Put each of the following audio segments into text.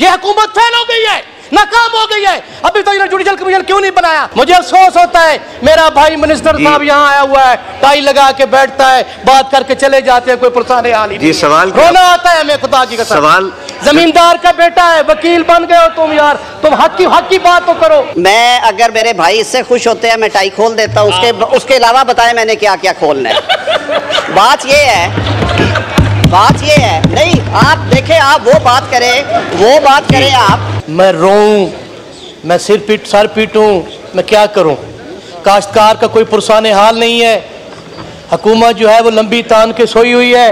ये हुकूमत फेल हो गई है, नाकाम हो गई है। अभी तक तो जुडिशल कमीशन क्यों नहीं बनाया? मुझे अफसोस होता है, मेरा भाई मिनिस्टर साहब यहाँ आया हुआ है, टाई लगा के बैठता है, बात करके चले जाते हैं, कोई पुरसाने हाल ही नहीं। सवाल रोना आता है हमें खुदा की कसम। सवाल जमींदार का बेटा है, वकील बन गए हो तुम यार, तुम हक की बात तो करो। मैं अगर मेरे भाई इससे खुश होते हैं मैं टाई खोल देता हूँ, उसके अलावा बताएं मैंने क्या क्या खोलना है। बात ये है नहीं, आप देखें, आप वो बात करें आप। मैं रोऊं, मैं सर पीटूं, मैं क्या करूं? काश्तकार का कोई पुरसाने हाल नहीं है। हुकूमत जो है वो लंबी तान के सोई हुई है।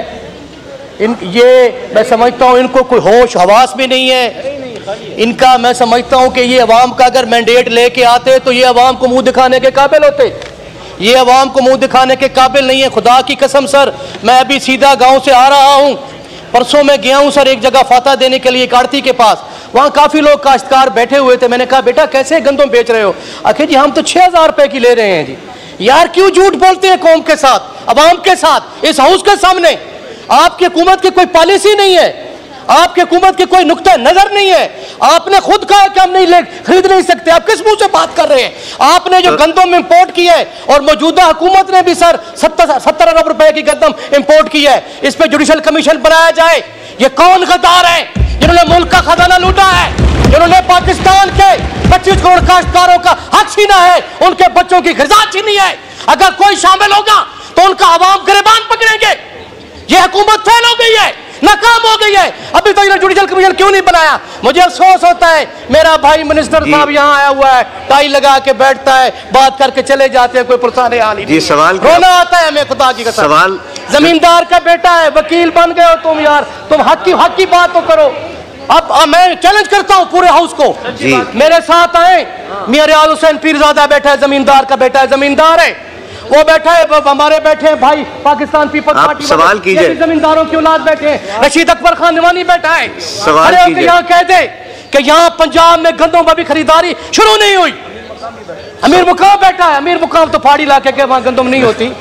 ये मैं समझता हूं इनको कोई होश हवास भी नहीं है इनका। मैं समझता हूं कि ये अवाम का अगर मैंडेट लेके आते तो ये अवाम को मुंह दिखाने के काबिल होते। ये अवाम को मुंह दिखाने के काबिल नहीं है, खुदा की कसम। सर मैं अभी सीधा गांव से आ रहा हूं, परसों मैं गया हूं सर एक जगह फाता देने के लिए काड़ती के पास। वहां काफी लोग काश्तकार बैठे हुए थे। मैंने कहा बेटा कैसे गंदम बेच रहे हो? आखिर जी हम तो 6000 रुपए की ले रहे हैं जी। यार क्यों झूठ बोलते हैं कौम के साथ, अवाम के साथ, इस हाउस के सामने? आपकी हुकूमत की कोई पॉलिसी नहीं है, आपकी हुकूमत की कोई नुक्ता नजर नहीं है। आपने खुद कहा कि हम नहीं खरीद नहीं सकते, आप किस मुंह से बात कर रहे हैं? आपने जो गंदम इंपोर्ट की है और मौजूदा हुकूमत ने भी सर 70 अरब रुपए की गंदम इंपोर्ट की है, इस पर जुडिशल कमीशन बनाया जाए। ये कौन गद्दार है जिन्होंने मुल्क का खजाना लूटा है, जिन्होंने पाकिस्तान के 25 करोड़ काश्तकारों का हक छीना है, उनके बच्चों की ग़िज़ा छीनी है? अगर कोई शामिल होगा तो उनका अवाम गिरबान पकड़ेंगे। ये हुकूमत फेल हो गई है, नाकाम हो गई है। अभी तक तो जुडिशल कमीशन क्यों नहीं बनाया? मुझे अफसोस होता है, मेरा भाई मिनिस्टर साहब यहाँ आया हुआ है, टाई लगा के बैठता है, बात करके चले जाते हैं, कोई पुरसाने हाल ही नहीं। सवाल रोना आता है हमें खुदा की कसम। सवाल जमींदार का बेटा है, वकील बन गए हो तुम यार, तुम हक की बात तो करो। अब मैं चैलेंज करता हूं पूरे हाउस को, मेरे साथ आए। मियां रियाज हुसैन पीरजादा बैठा है, जमींदार का बेटा है, जमींदार है वो बैठा है, हमारे बैठे हैं भाई पाकिस्तान पीपल्स पार्टी सवाल कीजिए, जमींदारों की औलाद बैठे हैं, रशीद अकबर खान निवानी बैठा है। सवाल कीजिए। यहाँ कह दे कि यहाँ पंजाब में गंदों में भी खरीदारी शुरू नहीं हुई। अमीर मुकाम बैठा है, अमीर मुकाम तो पहाड़ी इलाके के वहां गंदम नहीं होती।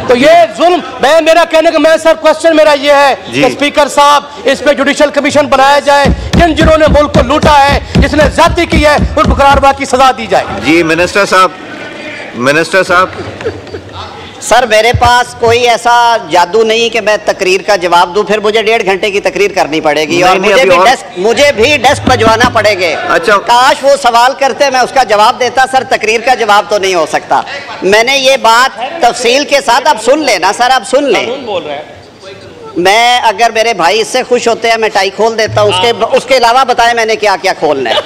तो ये जुल्म, मेरा कहने का मैं सर क्वेश्चन मेरा ये है कि स्पीकर साहब इस पे जुडिशल कमीशन बनाया जाए। जिन्होंने मुल्क को लूटा है, जिसने ज्यादती की है, उनको करारवा की सजा दी जाए। जी मिनिस्टर साहब सर मेरे पास कोई ऐसा जादू नहीं कि मैं तकरीर का जवाब दूं, फिर मुझे 1.5 घंटे की तकरीर करनी पड़ेगी और मुझे भी डेस्क बजवाना पड़ेगे। अच्छा, काश वो सवाल करते मैं उसका जवाब देता। सर तकरीर का जवाब तो नहीं हो सकता। मैंने ये बात तफसील के साथ, आप सुन लेना सर, आप सुन लें। मैं अगर मेरे भाई इससे खुश होते हैं मैं टाई खोल देता हूँ, उसके अलावा बताएं मैंने क्या क्या खोलना है।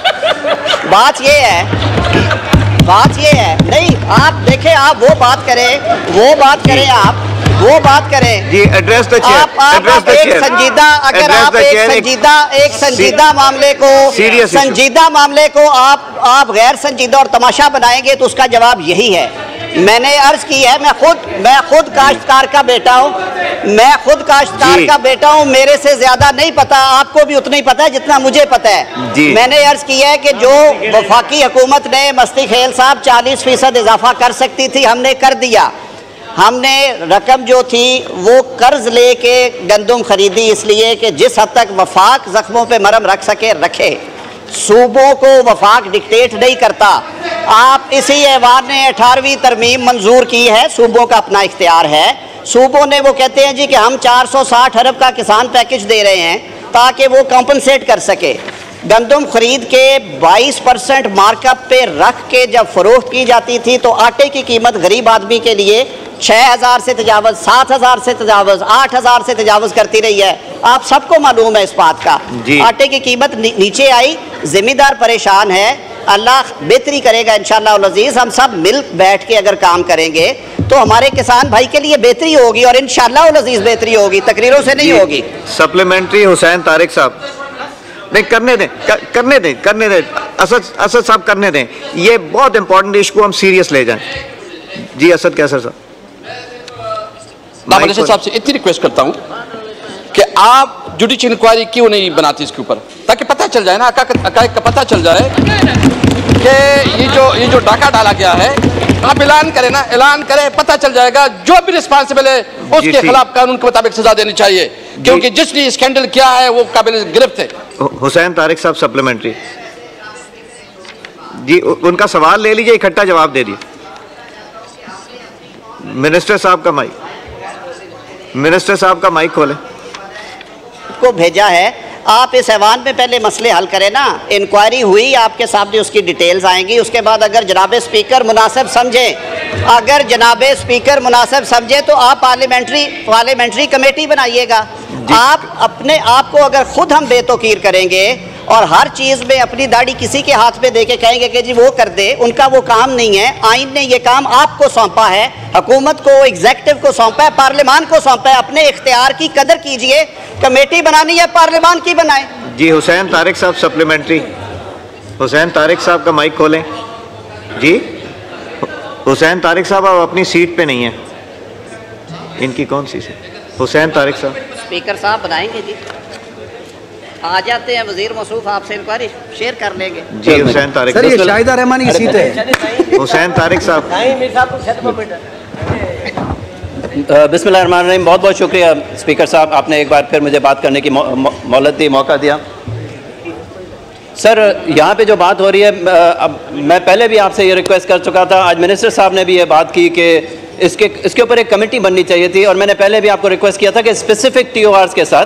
बात ये है नहीं, आप देखें, आप वो बात करें जी। एड्रेस द चेयर, आप एक संजीदा मामले को आप गैर संजीदा और तमाशा बनाएंगे तो उसका जवाब यही है। मैंने अर्ज की है, मैं खुद काश्तकार का बेटा हूं, मेरे से ज्यादा नहीं पता, आपको भी उतना ही पता है जितना मुझे पता है। मैंने अर्ज की है कि जो वफाकी हुकूमत ने मस्ती खेल साहब 40% इजाफा कर सकती थी, हमने कर दिया। हमने रकम जो थी वो कर्ज लेके गंदम खरीदी, इसलिए कि जिस हद तक वफाक जख्मों पे मरहम रख सके रखे। सूबों को वफाक डिक्टेट नहीं करता। आप इसी ऐवान ने 18वीं तरमीम मंजूर की है, सूबों का अपना इख्तियार है। सूबों ने वो कहते हैं जी कि हम 460 अरब का किसान पैकेज दे रहे हैं ताकि वो कॉम्पनसेट कर सके। गंदम खरीद के 22% मार्कअप पे रख के जब फरोख्त की जाती थी तो आटे की कीमत गरीब आदमी के लिए 6000 से तजावज़, 7000 से तजावज़, 8000 से तजावज़ करती रही है। आप सबको मालूम है इस बात का। आटे की कीमत नीचे आई, ज़िम्मेदार परेशान है। अल्लाह बेहतरी करेगा इंशाअल्लाह अज़ीज़। हम सब मिल बैठ के अगर काम करेंगे तो हमारे किसान भाई के लिए बेहतरी होगी और इंशाअल्लाह अज़ीज़ बेहतरी होगी, तकरीरों से नहीं होगी। सप्लीमेंट्री हुसैन तारिक साहब, नहीं करने दें असद साहब, करने दें। ये बहुत इंपॉर्टेंट इशू को हम सीरियस ले जाएं। जी असद कैसर साहब, साहब से इतनी रिक्वेस्ट करता हूं कि आप जुडिशियल इंक्वायरी क्यों नहीं बनाती इसके ऊपर, ताकि पता चल जाए ना, हक़ाइक़ का पता चल जाए कि ये जो डाका डाला गया है, आप ऐलान करें, पता चल जाएगा। जो भी रिस्पॉन्सिबल है उसके खिलाफ कानून के मुताबिक सजा देनी चाहिए। क्योंकि जिसने स्कैंडल किया है वो काबिल गिरफ्त है। हुसैन तारिक साहब सप्लीमेंट्री जी, उनका सवाल ले लीजिए, इकट्ठा जवाब दे दिए। मिनिस्टर साहब का माइक खोलें। को भेजा है, आप इस ऐवान में पहले मसले हल करें ना। इंक्वायरी हुई, आपके सामने उसकी डिटेल्स आएंगी, उसके बाद अगर जनाब स्पीकर मुनासिब समझे, तो आप पार्लियामेंट्री कमेटी बनाइएगा। आप अपने आप को अगर खुद हम बेतौकीर करेंगे और हर चीज़ में अपनी दाढ़ी किसी के हाथ में दे के कहेंगे कि जी वो कर दे, उनका वो काम नहीं है। आइन ने ये काम आपको सौंपा है, हुकूमत को, एग्जेक्टिव को सौंपा है, पार्लियामान को सौंपा है। अपने इख्तियार की कदर कीजिए। कमेटी बनानी है पार्लियामान की बनाए। जी हुसैन तारिक साहब सप्लीमेंट्री। हुसैन तारिक साहब का माइक खोलें जी। हुसैन तारिक साहब आप अपनी सीट पे नहीं है, इनकी कौन सी सीट? हुसैन तारिक साहब। स्पीकर साहब बनाएंगे जी, आ जाते हैं वजीर मौसूफ, आपसे इंक्वायरी शेयर कर लेंगे जी। हुसैन तारिक सर, ये शाहिदा रहमानी की सीट है। हुसैन तारिक साहब। बिस्मिल्लाहिर्रहमानिर्रहीम। बहुत बहुत शुक्रिया स्पीकर साहब, आपने एक बार फिर मुझे बात करने की मोहलत दी, मौका दिया। सर, यहाँ पे जो बात हो रही है, अब मैं पहले भी आपसे ये रिक्वेस्ट कर चुका था, आज मिनिस्टर साहब ने भी ये बात की कि इसके ऊपर एक कमेटी बननी चाहिए थी, और मैंने पहले भी आपको रिक्वेस्ट किया था कि स्पेसिफिक TORs के साथ,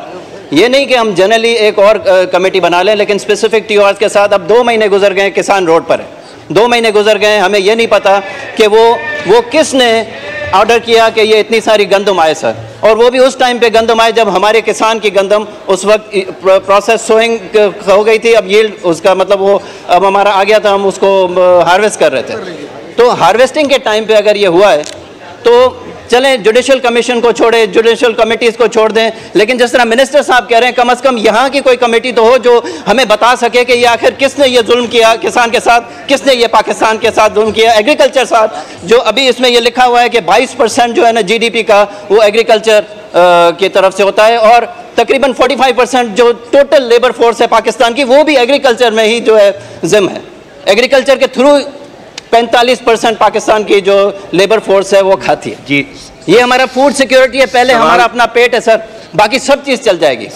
ये नहीं कि हम जनरली एक और कमेटी बना लें, लेकिन स्पेसिफिक TORs के साथ। अब 2 महीने गुजर गए, किसान रोड पर है, 2 महीने गुजर गए, हमें ये नहीं पता कि वो किसने ऑर्डर किया कि ये इतनी सारी गंदम आए सर, और वो भी उस टाइम पे गंदम आए जब हमारे किसान की गंदम उस वक्त प्रोसेस सोइंग हो गई थी। अब यील्ड उसका मतलब वो अब हमारा आ गया था, हम उसको हार्वेस्ट कर रहे थे। तो हार्वेस्टिंग के टाइम पे अगर ये हुआ है तो चलें, जुडिशल कमीशन को छोड़े, जुडिशल कमेटीज़ को छोड़ दें, लेकिन जिस तरह मिनिस्टर साहब कह रहे हैं, कम से कम यहाँ की कोई कमेटी तो हो जो हमें बता सके कि ये आखिर किसने ये जुल्म किया किसान के साथ, किसने ये पाकिस्तान के साथ जुल्म किया। एग्रीकल्चर साथ जो अभी इसमें ये लिखा हुआ है कि 22% जो है ना GDP का वो एग्रीकल्चर की तरफ से होता है, और तकरीबन 45% जो टोटल लेबर फोर्स है पाकिस्तान की, वो भी एग्रीकल्चर में ही जो है जिम है। एग्रीकल्चर के थ्रू 45% पाकिस्तान की जो लेबर फोर्स है वो खाती है जी। ये हमारा फूड सिक्योरिटी है, पहले हमारा अपना पेट है सर, बाकी सब चीज़ चल जाएगी।